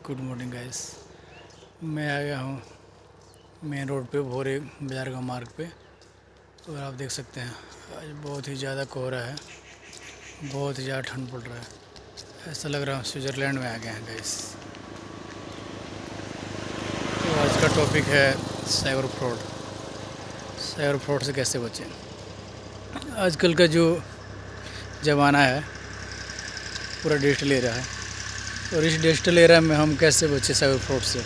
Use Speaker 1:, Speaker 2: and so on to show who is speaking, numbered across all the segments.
Speaker 1: Good morning guys. मैं आ गया हूँ मेन रोड पे भोरे बाजार का मार्ग पे। और आप देख सकते हैं आज बहुत ही ज़्यादा कोहरा है, बहुत ही ज़्यादा ठंड पड़ रहा है। ऐसा लग रहा है स्विट्ज़रलैंड में आ गए हैं गाइस। तो आज का टॉपिक है साइबर फ्रॉड। साइबर फ्रॉड से कैसे बचें। आजकल का जो ज़माना है पूरा डिजिटल एरा है, और इस डिजिटल एरा में हम कैसे बचें साइबर फ्रॉड से।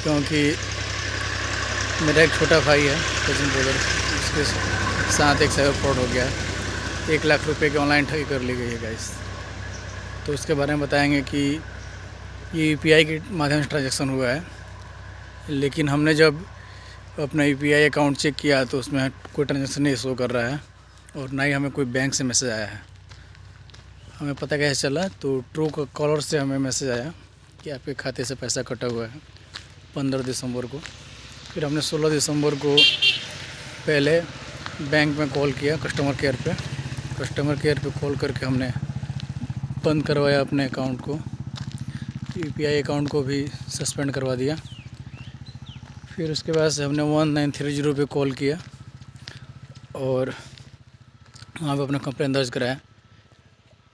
Speaker 1: क्योंकि मेरा एक छोटा भाई है, कजिन ब्रदर, उसके साथ एक साइबर फ्रॉड हो गया है। 1 लाख रुपए की ऑनलाइन ठगी कर ली गई है गाइस। तो उसके बारे में बताएंगे कि ये यूपीआई के माध्यम से ट्रांजैक्शन हुआ है, लेकिन हमने जब अपना यूपीआई अकाउंट चेक किया तो उसमें कोई ट्रांजैक्शन नहीं शो कर रहा है, और ना ही हमें कोई बैंक से मैसेज आया है। हमें पता कैसे चला, तो ट्रू कॉलर से हमें मैसेज आया कि आपके खाते से पैसा कटा हुआ है 15 दिसंबर को। फिर हमने 16 दिसंबर को पहले बैंक में कॉल किया, कस्टमर केयर पे कॉल करके हमने बंद करवाया अपने अकाउंट को, यूपीआई अकाउंट को भी सस्पेंड करवा दिया। फिर उसके बाद से हमने 1930 पे कॉल किया और वहाँ पे अपना कंप्लेन दर्ज कराया।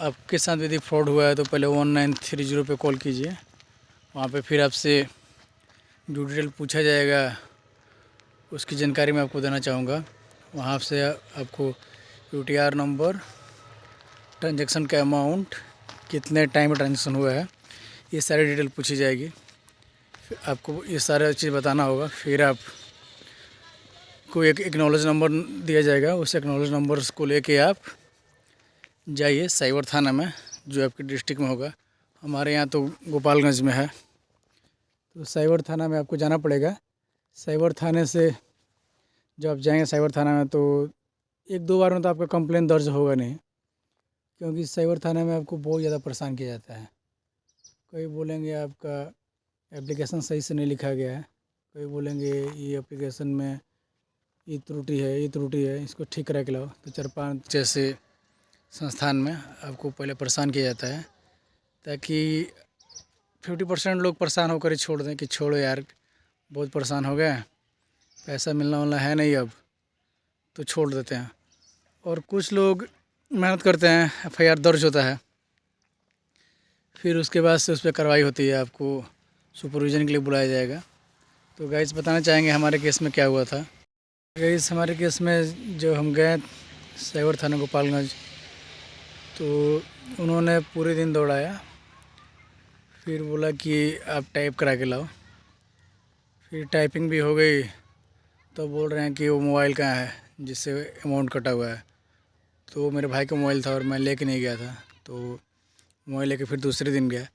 Speaker 1: आपके साथ यदि फ्रॉड हुआ है तो पहले 1930 पे कॉल कीजिए। वहाँ पे फिर आपसे जो डिटेल पूछा जाएगा उसकी जानकारी मैं आपको देना चाहूँगा। वहाँ से आपको यूटीआर नंबर, ट्रांजैक्शन का अमाउंट, कितने टाइम में ट्रांजैक्शन हुआ है, ये सारी डिटेल पूछी जाएगी। फिर आपको ये सारा चीज़ बताना होगा। फिर आप को एक एक्नॉलेज नंबर दिया जाएगा, उस एक्नॉलेज नंबर को लेके आप जाइए साइबर थाना में, जो आपके डिस्ट्रिक्ट में होगा। हमारे यहाँ तो गोपालगंज में है, तो साइबर थाना में आपको जाना पड़ेगा। साइबर थाने से जब आप जाएंगे साइबर थाना में, तो 1-2 बार में तो आपका कंप्लेन दर्ज होगा नहीं, क्योंकि साइबर थाना में आपको बहुत ज़्यादा परेशान किया जाता है। कई बोलेंगे आपका एप्लीकेशन सही से नहीं लिखा गया है, कई बोलेंगे ये एप्लीकेशन में ये त्रुटि है, इसको ठीक करा के लाओ। तो 4-5 जैसे संस्थान में आपको पहले परेशान किया जाता है, ताकि 50% लोग परेशान होकर ही छोड़ दें कि छोड़ो यार, बहुत परेशान हो गए, पैसा मिलना वाला है नहीं अब, तो छोड़ देते हैं। और कुछ लोग मेहनत करते हैं, एफआईआर दर्ज होता है, फिर उसके बाद से उस पर कार्रवाई होती है, आपको सुपरविज़न के लिए बुलाया जाएगा। तो गाइस बताना चाहेंगे हमारे केस में क्या हुआ था। गाइस हमारे केस में जो हम गए साइबर थाना गोपालगंज, तो उन्होंने पूरे दिन दौड़ाया, फिर बोला कि आप टाइप करा के लाओ। फिर टाइपिंग भी हो गई, तो बोल रहे हैं कि वो मोबाइल कहाँ है जिससे अमाउंट कटा हुआ है। तो वो मेरे भाई का मोबाइल था और मैं लेके नहीं गया था, तो मोबाइल लेके फिर दूसरे दिन गया,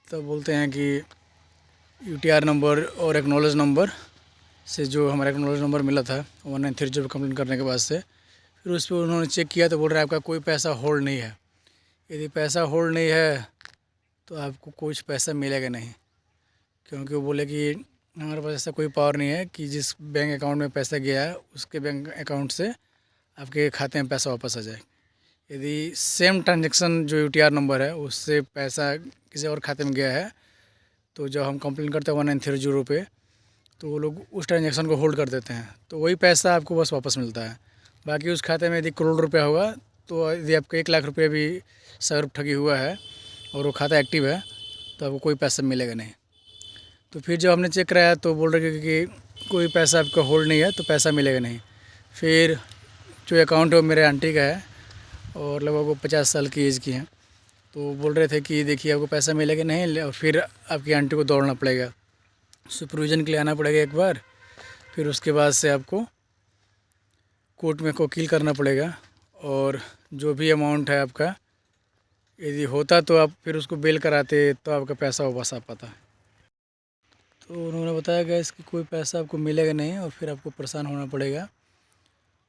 Speaker 1: तो बोलते हैं कि यूटीआर नंबर और एक्नॉलेज नंबर से, जो हमारा एक्नॉलेज नंबर मिला था 1930 पे कंप्लेंट करने के बाद से, फिर उस पर उन्होंने चेक किया तो बोल रहे हैं आपका कोई पैसा होल्ड नहीं है। यदि पैसा होल्ड नहीं है तो आपको कुछ पैसा मिलेगा नहीं, क्योंकि वो बोले कि हमारे पास ऐसा कोई पावर नहीं है कि जिस बैंक अकाउंट में पैसा गया है उसके बैंक अकाउंट से आपके खाते में पैसा वापस आ जाए। यदि सेम ट्रांजैक्शन जो यूटीआर नंबर है उससे पैसा किसी और खाते में गया है, तो जब हम कंप्लेन करते हैं 1930 पे, तो वो लोग उस ट्रांजैक्शन को होल्ड कर देते हैं, तो वही पैसा आपको बस वापस मिलता है। बाकी उस खाते में यदि करोड़ रुपया होगा, तो यदि आपको 1 लाख रुपया भी साइबर ठगी हुआ है और वो खाता एक्टिव है, तो आपको कोई पैसा मिलेगा नहीं। तो फिर जब हमने चेक कराया तो बोल रहे कि कोई पैसा आपका होल्ड नहीं है, तो पैसा मिलेगा नहीं। फिर जो अकाउंट है वो मेरे आंटी का है और लगभग वो 50 साल की एज की हैं, तो बोल रहे थे कि देखिए आपको पैसा मिलेगा नहीं, और फिर आपकी आंटी को दौड़ना पड़ेगा, सुपरविज़न के लिए आना पड़ेगा एक बार, फिर उसके बाद से आपको कोर्ट में वकील करना पड़ेगा, और जो भी अमाउंट है आपका यदि होता तो आप फिर उसको बेल कराते तो आपका पैसा वापस आ पाता। तो उन्होंने बताया गया इसकी कोई पैसा आपको मिलेगा नहीं और फिर आपको परेशान होना पड़ेगा।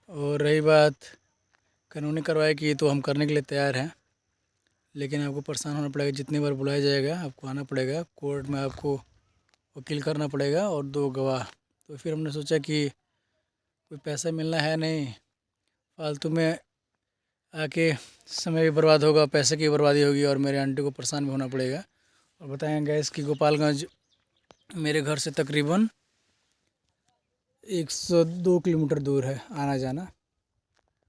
Speaker 1: और रही बात कानूनी कार्रवाई की, तो हम करने के लिए तैयार हैं, लेकिन आपको परेशान होना पड़ेगा। जितनी बार बुलाया जाएगा आपको आना पड़ेगा, कोर्ट में आपको वकील करना पड़ेगा और 2 गवाह। तो फिर हमने सोचा कि कोई पैसा मिलना है नहीं, फालतू में आके समय भी बर्बाद होगा, पैसे की बर्बादी होगी, और मेरे आंटी को परेशान भी होना पड़ेगा, और बताएं गैस कि गोपालगंज मेरे घर से तकरीबन 102 किलोमीटर दूर है आना जाना।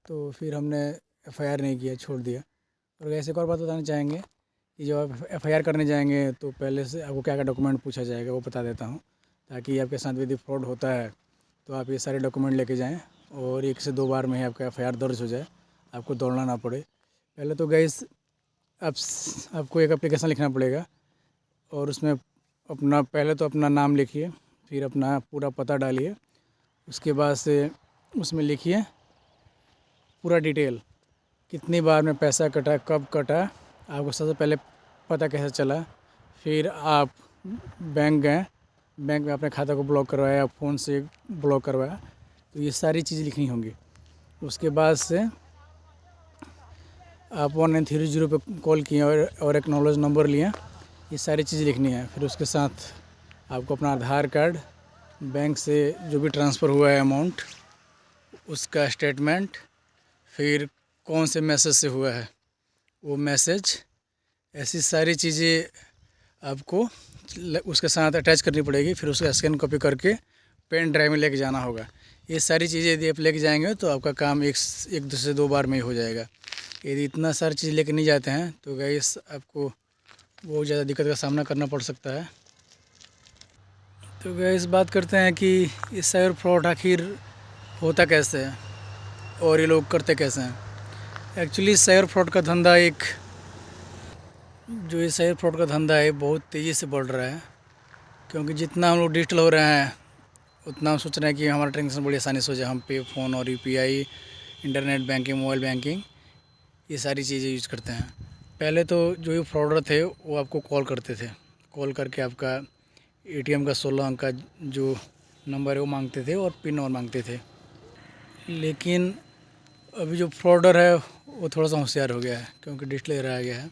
Speaker 1: तो फिर हमने एफआईआर नहीं किया, छोड़ दिया। और वैसे एक और बात बताना चाहेंगे कि जब आप एफआईआर करने जाएंगे तो पहले से आपको क्या क्या डॉक्यूमेंट पूछा जाएगा वो बता देता हूँ, ताकि आपके साथ यदि फ्रॉड होता है तो आप ये सारे डॉक्यूमेंट लेके जाएं और 1 से 2 बार में ही आपका एफआईआर दर्ज हो जाए, आपको दौड़ना ना पड़े। पहले तो गैस आपको एक एप्लीकेशन लिखना पड़ेगा और उसमें पहले तो अपना नाम लिखिए, फिर अपना पूरा पता डालिए। उसके बाद से उसमें लिखिए पूरा डिटेल, कितनी बार में पैसा कटा, कब कटा, आपको सबसे पहले पता कैसे चला। फिर आप बैंक गए, बैंक में अपने खाता को ब्लॉक करवाया, फ़ोन से ब्लॉक करवाया, तो ये सारी चीज़ लिखनी होंगी। उसके बाद से आप 1930 पे कॉल किए और एक्नॉलेज नंबर लिए, ये सारी चीज़ लिखनी है। फिर उसके साथ आपको अपना आधार कार्ड, बैंक से जो भी ट्रांसफ़र हुआ है अमाउंट उसका स्टेटमेंट, फिर कौन से मैसेज से हुआ है वो मैसेज, ऐसी सारी चीज़ें आपको उसके साथ अटैच करनी पड़ेगी। फिर उसका स्कैन कॉपी करके पेन ड्राइव में लेके जाना होगा। ये सारी चीज़ें यदि आप लेके जाएंगे तो आपका काम एक से 2 बार में ही हो जाएगा। यदि इतना सारी चीज़ लेके नहीं जाते हैं तो गाइस आपको बहुत ज़्यादा दिक्कत का सामना करना पड़ सकता है। तो गाइस बात करते हैं कि ये साइबर फ्रॉड आखिर होता कैसे है और ये लोग करते कैसे हैं। एक्चुअली साइबर फ्रॉड का धंधा ये साइबर फ्रॉड का धंधा है बहुत तेज़ी से बढ़ रहा है, क्योंकि जितना हम लोग डिजिटल हो रहे हैं उतना हम सोच रहे हैं कि हमारा ट्रांजेक्शन बड़ी आसानी से हो जाए। हम पे फ़ोन और UPI, internet banking, mobile banking, ये सारी चीज़ें यूज़ करते हैं। पहले तो जो ये फ्रॉडर थे वो आपको कॉल करते थे, कॉल करके आपका एटीएम का 16 अंक का जो नंबर है वो मांगते थे और पिन और मांगते थे। लेकिन अभी जो फ्रॉडर है वो थोड़ा सा होशियार हो गया है, क्योंकि डिजिटल एरा आ गया है।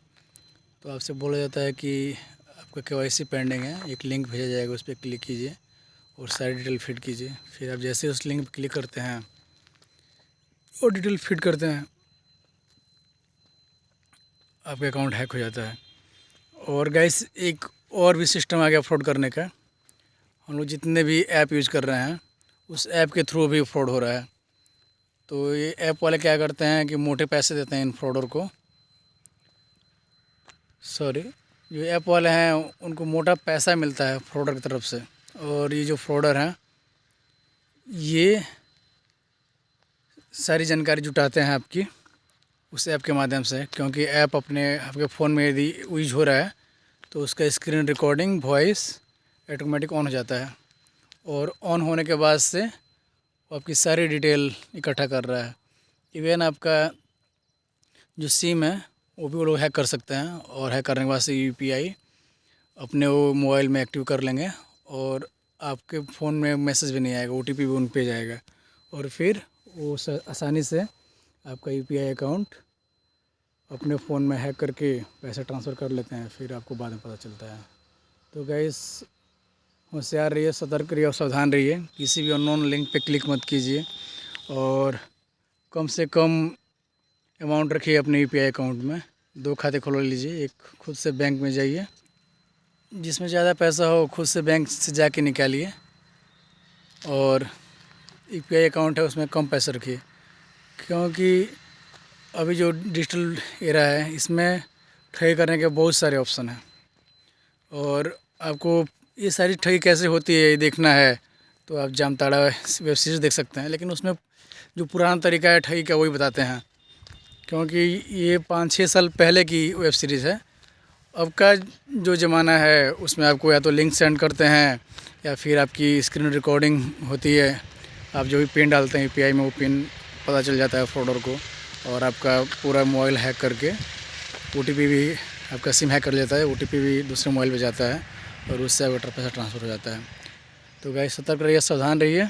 Speaker 1: तो आपसे बोला जाता है कि आपका केवाईसी पेंडिंग है, एक लिंक भेजा जाएगा, उस पर क्लिक कीजिए और सारी डिटेल फिट कीजिए। फिर आप जैसे उस लिंक पर क्लिक करते हैं और डिटेल फिट करते हैं, आपका अकाउंट हैक हो जाता है। और गाइस एक और भी सिस्टम आ गया फ्रॉड करने का। हम लोग जितने भी ऐप यूज़ कर रहे हैं उस ऐप के थ्रू भी फ्रॉड हो रहा है। तो ये ऐप वाले क्या करते हैं कि मोटे पैसे देते हैं इन फ्रॉडर को, जो ऐप वाले हैं उनको मोटा पैसा मिलता है फ्रॉडर की तरफ से। और ये जो फ्रॉडर हैं ये सारी जानकारी जुटाते हैं आपकी उस ऐप के माध्यम से, क्योंकि ऐप आपके फ़ोन में यदि यूज हो रहा है तो उसका screen recording, voice automatic on हो जाता है। और ऑन होने के बाद से वो आपकी सारी डिटेल इकट्ठा कर रहा है। इवन आपका जो सिम है वो भी वो लोग हैक कर सकते हैं, और हैक करने के बाद से यूपीआई अपने वो मोबाइल में एक्टिव कर लेंगे और आपके फ़ोन में मैसेज भी नहीं आएगा, ओटीपी भी उन पे जाएगा। और फिर वो आसानी से आपका यूपीआई अकाउंट अपने फ़ोन में हैक करके पैसे ट्रांसफ़र कर लेते हैं, फिर आपको बाद में पता चलता है। तो गाइस होशियार रहिए, सतर्क रहिए और सावधान रहिए। किसी भी अननोन लिंक पे क्लिक मत कीजिए और कम से कम अमाउंट रखिए अपने यूपीआई अकाउंट में। 2 खाते खोल लीजिए, एक खुद से बैंक में जाइए, जिसमें ज़्यादा पैसा हो खुद से बैंक से जाके निकालिए, और यूपीआई अकाउंट है उसमें कम पैसा रखिए, क्योंकि अभी जो डिजिटल एरा है इसमें ठगी करने के बहुत सारे ऑप्शन हैं। और आपको ये सारी ठगी कैसे होती है ये देखना है तो आप जामताड़ा वेब सीरीज़ देख सकते हैं, लेकिन उसमें जो पुराना तरीका है ठगी का वही बताते हैं, क्योंकि ये 5-6 साल पहले की वेब सीरीज़ है। अब का जो ज़माना है उसमें आपको या तो लिंक सेंड करते हैं या फिर आपकी स्क्रीन रिकॉर्डिंग होती है, आप जो भी पिन डालते हैं यूपीआई में वो पिन पता चल जाता है फ्रॉडर को, और आपका पूरा मोबाइल हैक करके ओटीपी भी आपका सिम हैक कर लेता है, ओटीपी भी दूसरे मोबाइल पे जाता है और उससे आपका पैसा ट्रांसफ़र हो जाता है। तो गाइस सतर्क रहिए, सावधान रहिए,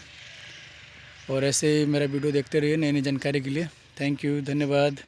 Speaker 1: और ऐसे ही मेरा वीडियो देखते रहिए नई नई जानकारी के लिए। थैंक यू, धन्यवाद।